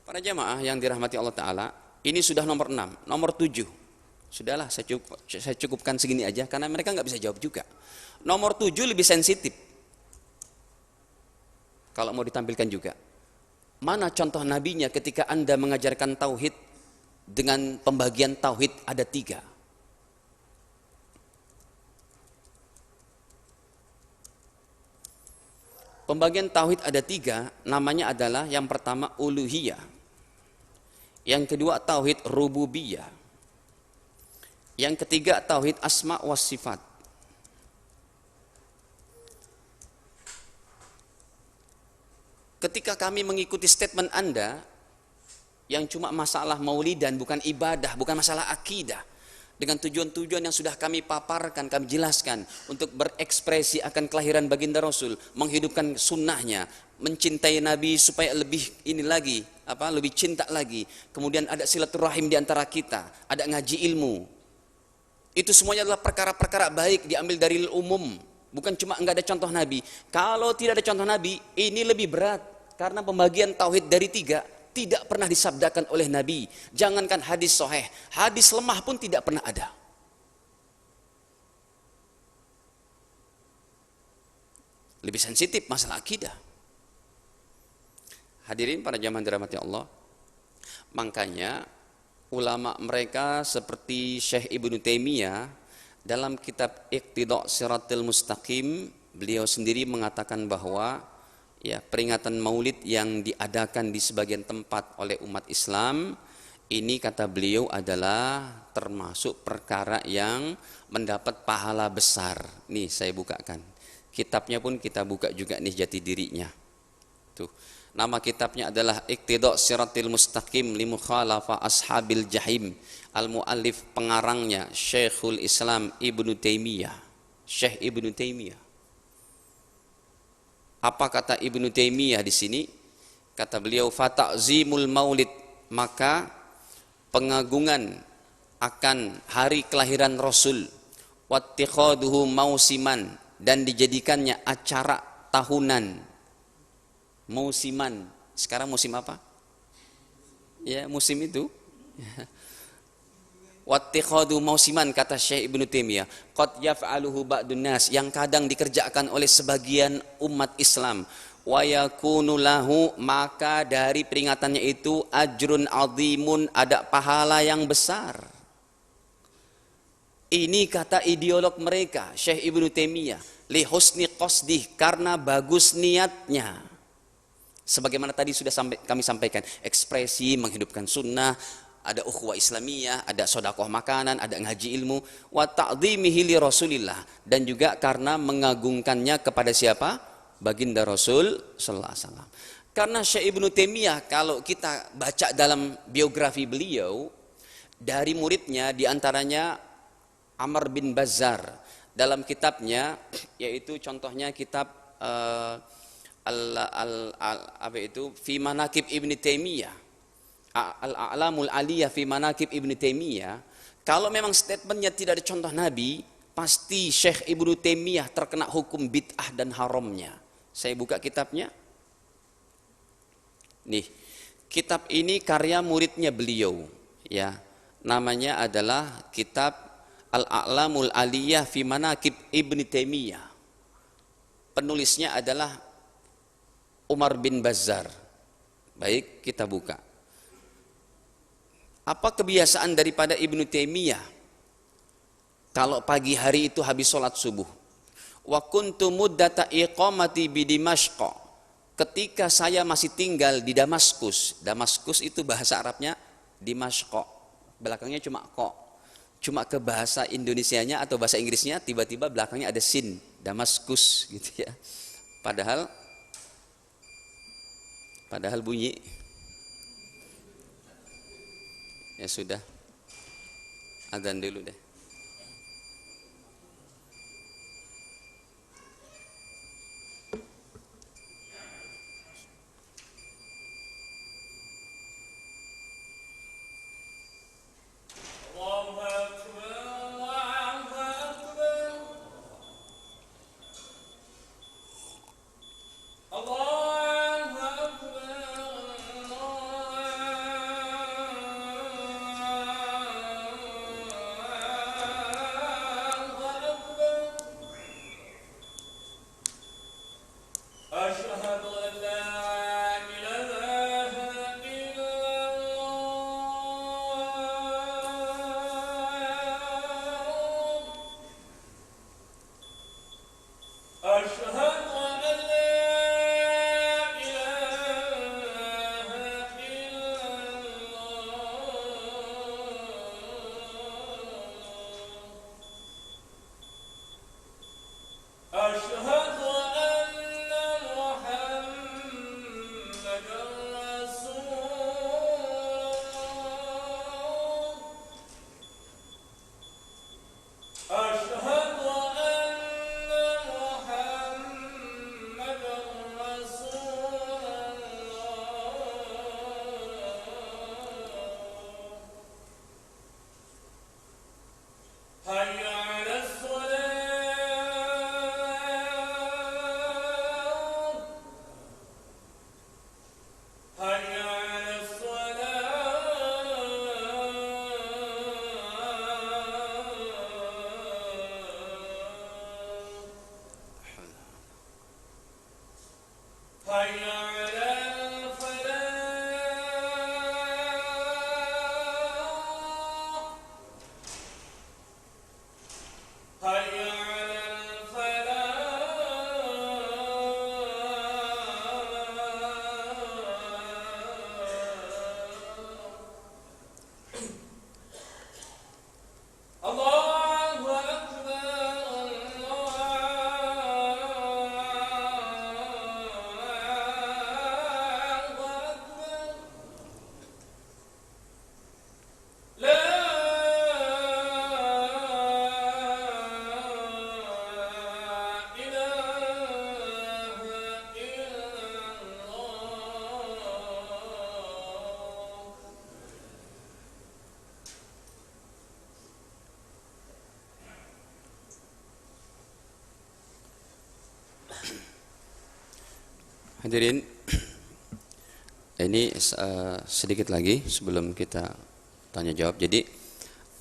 Para jamaah yang dirahmati Allah Ta'ala, ini sudah nomor 6, nomor 7. Sudahlah, saya cukupkan segini aja karena mereka nggak bisa jawab juga. Nomor 7 lebih sensitif. Kalau mau ditampilkan juga. Mana contoh nabinya ketika Anda mengajarkan tauhid dengan pembagian tauhid ada 3. Pembagian tauhid ada 3, namanya adalah yang pertama uluhiyah. Yang kedua tauhid rububiyah. Yang ketiga tauhid asma was sifat. Ketika kami mengikuti statement Anda yang cuma masalah maulidan, bukan ibadah, bukan masalah akidah, dengan tujuan-tujuan yang sudah kami paparkan, kami jelaskan untuk berekspresi akan kelahiran baginda Rasul, menghidupkan sunnahnya, mencintai Nabi supaya lebih ini lagi, lebih cinta lagi. Kemudian ada silaturahim di antara kita, ada ngaji ilmu. Itu semuanya adalah perkara-perkara baik diambil dari umum, bukan cuma enggak ada contoh Nabi. Kalau tidak ada contoh Nabi, ini lebih berat karena pembagian tauhid dari 3 tidak pernah disabdakan oleh Nabi. Jangankan hadis sahih, hadis lemah pun tidak pernah ada. Lebih sensitif masalah akidah. Hadirin para jamaah dirahmati Allah. Makanya ulama mereka seperti Syekh Ibnu Taimiyah dalam kitab Iqtida' Shiratal Mustaqim, beliau sendiri mengatakan bahwa peringatan Maulid yang diadakan di sebagian tempat oleh umat Islam ini, kata beliau, adalah termasuk perkara yang mendapat pahala besar. Nih saya bukakan. Kitabnya pun kita buka juga nih jati dirinya. Tuh. Nama kitabnya adalah Iqtida' Shiratal Mustaqim li Mukhalafa Ashabil Jahim. Al-muallif pengarangnya Syekhul Islam Ibnu Taimiyah. Syekh Ibnu Taimiyah. Apa kata Ibnu Taimiyah di sini? Kata beliau, fata'zimul maulid, maka pengagungan akan hari kelahiran Rasul, wattikhaduhu mausiman, dan dijadikannya acara tahunan. Musiman, sekarang musim apa? Ya, musim itu. Wattikhadu mausiman, kata Syekh Ibnu Taimiyah, qad yaf'aluhu ba'dun nas, yang kadang dikerjakan oleh sebagian umat Islam. Wa yakunu lahu, maka dari peringatannya itu ajrun azimun, ada pahala yang besar. Ini kata ideolog mereka, Syekh Ibnu Taimiyah, li husni qasdih, karena bagus niatnya. Sebagaimana tadi sudah kami sampaikan, ekspresi menghidupkan sunnah, ada ukhuwah Islamiyah, ada sodakoh makanan, ada ngaji ilmu, wa ta'dhimihi li Rasulillah, dan juga karena mengagungkannya kepada siapa? Baginda Rasul sallallahu alaihi wasallam. Karena Syekh Ibnu Taimiyah, kalau kita baca dalam biografi beliau, dari muridnya diantaranya Amr bin Bazzar, dalam kitabnya, yaitu contohnya kitab fi manaqib Ibnu Taimiyah, Al-A'lamul Aliyah fi manaqib Ibnu Taimiyah. Kalau memang statementnya tidak ada contoh Nabi, pasti Syekh Ibnu Taimiyah terkena hukum bid'ah dan haramnya. Saya buka kitabnya. Nih, kitab ini karya muridnya beliau, ya. Namanya adalah kitab Al-A'lamul Aliyah fi manaqib Ibnu Taimiyah. Penulisnya adalah Umar bin Bazzar. Baik, kita buka. Apa kebiasaan daripada Ibnu Taimiyah? Kalau pagi hari itu habis sholat subuh. Wa kuntu muddata iqamati bi Dimashq. Ketika saya masih tinggal di Damaskus. Damaskus itu bahasa Arabnya Dimashq. Belakangnya cuma ko. Cuma ke bahasa Indonesianya atau bahasa Inggrisnya tiba-tiba belakangnya ada sin, Damaskus gitu ya. Padahal bunyi. Ya sudah. Adzan dulu deh. Hadirin, ini sedikit lagi sebelum kita tanya jawab. Jadi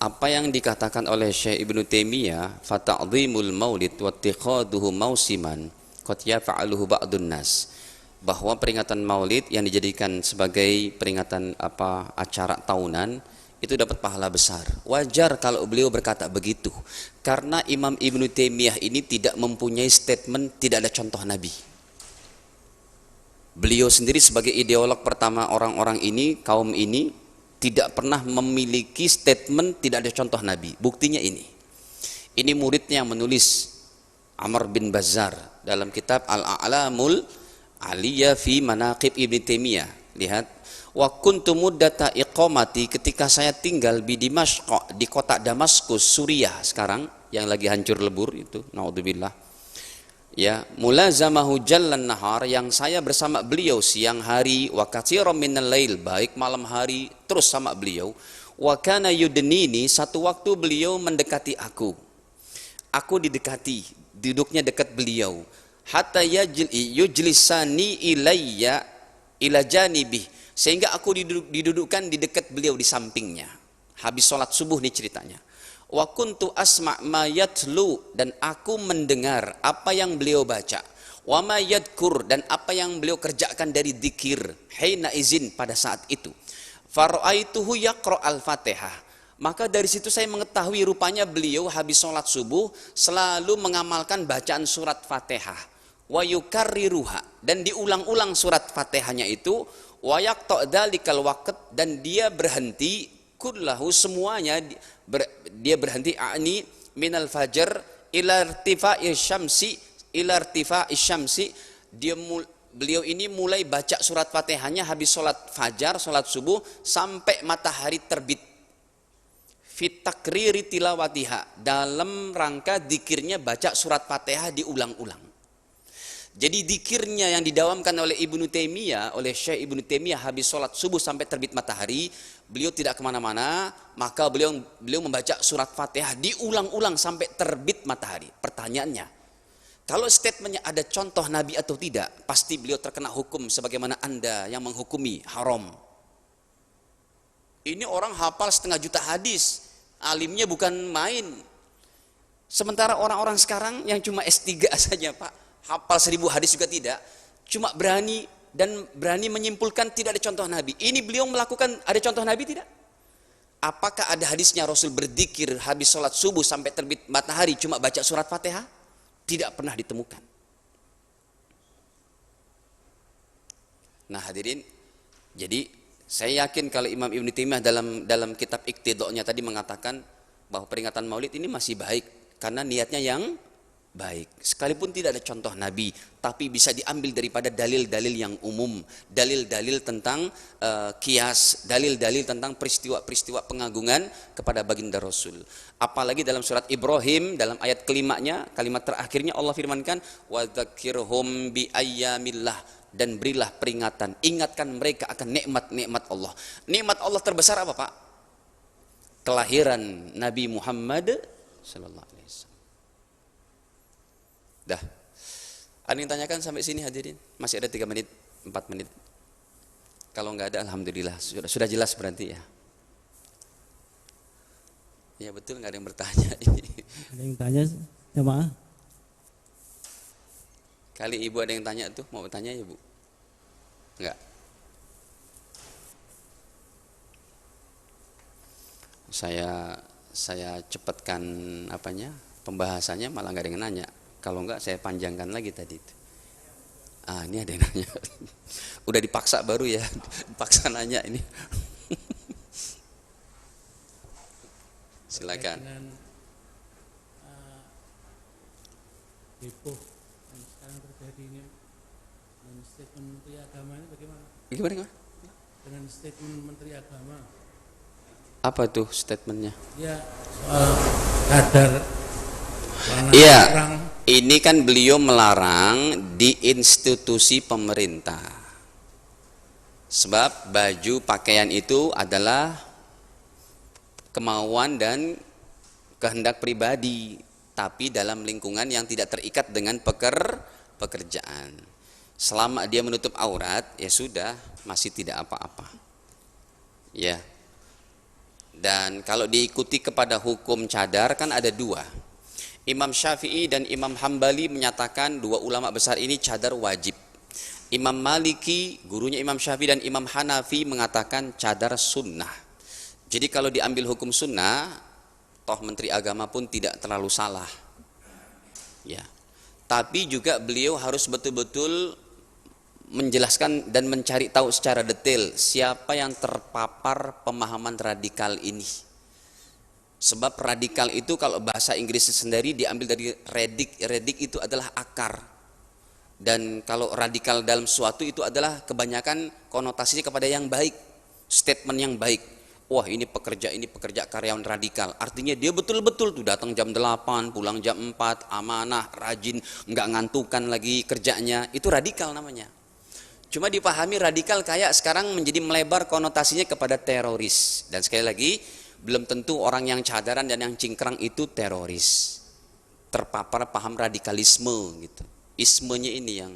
apa yang dikatakan oleh Syekh Ibnu Taimiyah, fata'dhimul maulid wattiqaduhu mausiman qad yaf'aluhu ba'dun nas, bahwa peringatan maulid yang dijadikan sebagai peringatan acara tahunan itu dapat pahala besar. Wajar kalau beliau berkata begitu, karena Imam Ibnu Taimiyah ini tidak mempunyai statement tidak ada contoh Nabi. Beliau sendiri sebagai ideolog pertama orang-orang ini, kaum ini, tidak pernah memiliki statement tidak ada contoh Nabi. Buktinya ini. Ini muridnya yang menulis, Amr bin Bazzar, dalam kitab Al-A'lamul Aliyah fi Manaqib Ibn Taimiyah. Lihat, wa kuntu muddata iqamati, ketika saya tinggal di Dimashq, di kota Damaskus, Suriah sekarang yang lagi hancur lebur itu, naudzubillah. Ya, mulazamahu jallan nahar, yang saya bersama beliau siang hari, wa katsiran minal lail, baik malam hari terus sama beliau. Wa kana yudnini, satu waktu beliau mendekati aku didekati, duduknya dekat beliau. Hatta yujlisani ilayya ila janibih, sehingga aku didudukkan di dekat beliau di sampingnya. Habis sholat subuh nih ceritanya. Wa kuntu asma' ma yatlu, dan aku mendengar apa yang beliau baca. Wa ma yadkur, dan apa yang beliau kerjakan dari dzikir. Hina izin, pada saat itu. Fara'aituhu yaqra' al-Fatihah. Maka dari situ saya mengetahui rupanya beliau habis sholat subuh selalu mengamalkan bacaan surat Fatihah. Wa yukarriruha, dan diulang-ulang surat Fatihahnya itu. Wa yaqta' dzalikal waqt, dan dia berhenti kullahu, semuanya dia berhenti, ani minal fajar ila irtifa'i syamsi, beliau ini mulai baca surat Fatihahnya habis sholat fajar, sholat subuh sampai matahari terbit. Fit takriri tilawatiha, dalam rangka dikirnya baca surat Fatihah diulang-ulang. Jadi dikirnya yang didawamkan oleh Ibnu Taimiyah, oleh Syekh Ibnu Taimiyah habis sholat subuh sampai terbit matahari, beliau tidak kemana-mana, maka beliau membaca surat Fatihah diulang-ulang sampai terbit matahari. Pertanyaannya, kalau statementnya ada contoh Nabi atau tidak, pasti beliau terkena hukum sebagaimana Anda yang menghukumi haram. Ini orang hafal 1,5 juta hadis, alimnya bukan main. Sementara orang-orang sekarang yang cuma S3 saja, Pak, hafal 1000 hadis juga tidak, cuma berani menyimpulkan tidak ada contoh Nabi. Ini beliau melakukan, ada contoh Nabi tidak? Apakah ada hadisnya Rasul berzikir habis sholat subuh sampai terbit matahari cuma baca surat Fatihah? Tidak pernah ditemukan. Nah hadirin, jadi saya yakin kalau Imam Ibnu Taimiyah dalam kitab Iqtidha-nya tadi mengatakan bahwa peringatan Maulid ini masih baik karena niatnya yang baik, sekalipun tidak ada contoh Nabi, tapi bisa diambil daripada dalil-dalil yang umum, dalil-dalil tentang kias, dalil-dalil tentang peristiwa-peristiwa pengagungan kepada baginda Rasul. Apalagi dalam surat Ibrahim, dalam ayat kelimanya, kalimat terakhirnya Allah firmankan, wa dzakirhum bi ayyamillah, dan berilah peringatan, ingatkan mereka akan nikmat-nikmat Allah. Nikmat Allah terbesar apa, Pak? Kelahiran Nabi Muhammad sallallahu alaihi wasallam. Dah. Ada yang tanyakan sampai sini hadirin? Masih ada 3 menit, 4 menit. Kalau nggak ada, alhamdulillah sudah jelas berarti ya. Ya betul, nggak ada yang bertanya ini. Ada yang tanya, jemaah? Kali ibu ada yang tanya tuh, mau bertanya ya bu? Enggak. Saya cepatkan pembahasannya, malah nggak ada yang nanya. Kalau enggak saya panjangkan lagi tadi itu. Ini ada yang nanya. Udah dipaksa baru ya, dipaksa nanya ini. Silakan. Dengan heboh yang sekarang terjadi ini, dengan statement Menteri Agama ini bagaimana? Gimana? Dengan statement Menteri Agama. Apa tuh statementnya? Ya soal kadar. Iya, ini kan beliau melarang di institusi pemerintah. Sebab baju pakaian itu adalah kemauan dan kehendak pribadi, tapi dalam lingkungan yang tidak terikat dengan pekerjaan. Selama dia menutup aurat, ya sudah, masih tidak apa-apa. Ya. Dan kalau diikuti kepada hukum cadar kan ada dua. Imam Syafi'i dan Imam Hambali menyatakan, dua ulama besar ini cadar wajib. Imam Maliki, gurunya Imam Syafi'i, dan Imam Hanafi mengatakan cadar sunnah. Jadi kalau diambil hukum sunnah, toh Menteri Agama pun tidak terlalu salah. Ya. Tapi juga beliau harus betul-betul menjelaskan dan mencari tahu secara detail siapa yang terpapar pemahaman radikal ini. Sebab radikal itu kalau bahasa Inggrisnya sendiri diambil dari redik itu adalah akar. Dan kalau radikal dalam sesuatu itu adalah kebanyakan konotasinya kepada yang baik, statement yang baik. Wah, ini pekerja karyawan radikal. Artinya dia betul-betul tuh datang jam 8, pulang jam 4, amanah, rajin, nggak ngantukan lagi kerjanya. Itu radikal namanya. Cuma dipahami radikal kayak sekarang menjadi melebar konotasinya kepada teroris. Dan sekali lagi, belum tentu orang yang cadaran dan yang cingkrang itu teroris. Terpapar paham radikalisme gitu. Ismenya ini yang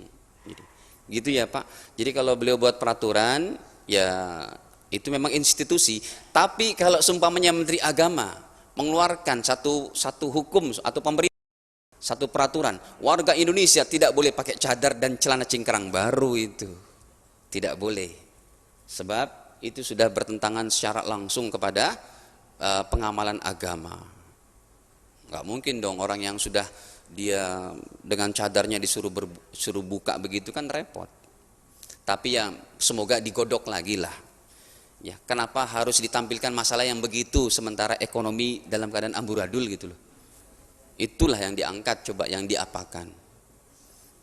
gitu ya Pak. Jadi kalau beliau buat peraturan, ya itu memang institusi. Tapi kalau seumpamanya Menteri Agama mengeluarkan satu hukum atau pemerintah, satu peraturan, warga Indonesia tidak boleh pakai cadar dan celana cingkrang, baru itu tidak boleh. Sebab itu sudah bertentangan secara langsung kepada pengamalan agama. Nggak mungkin dong orang yang sudah dia dengan cadarnya disuruh buka begitu kan repot. Tapi ya semoga digodok lagi lah. Ya, kenapa harus ditampilkan masalah yang begitu sementara ekonomi dalam keadaan amburadul gitu loh. Itulah yang diangkat, coba yang diapakan.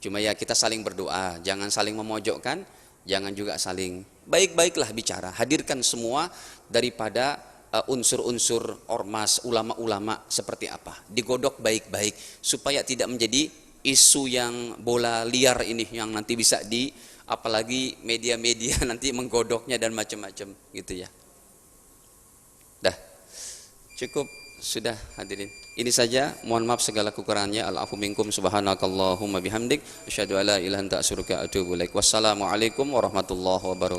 Cuma ya kita saling berdoa, jangan saling memojokkan, jangan juga saling baik-baiklah bicara. Hadirkan semua daripada unsur-unsur ormas, ulama-ulama seperti apa. Digodok baik-baik supaya tidak menjadi isu yang bola liar ini yang nanti bisa apalagi media-media nanti menggodoknya dan macam-macam gitu ya. Dah. Cukup sudah hadirin. Ini saja, mohon maaf segala kekurangannya. Al-afu minkum, subhanakallahumma bihamdik, asyhadu alla ilaha illa anta astaghfiruka wa atubu ilaik. Wassalamualaikum warahmatullahi wabarakatuh.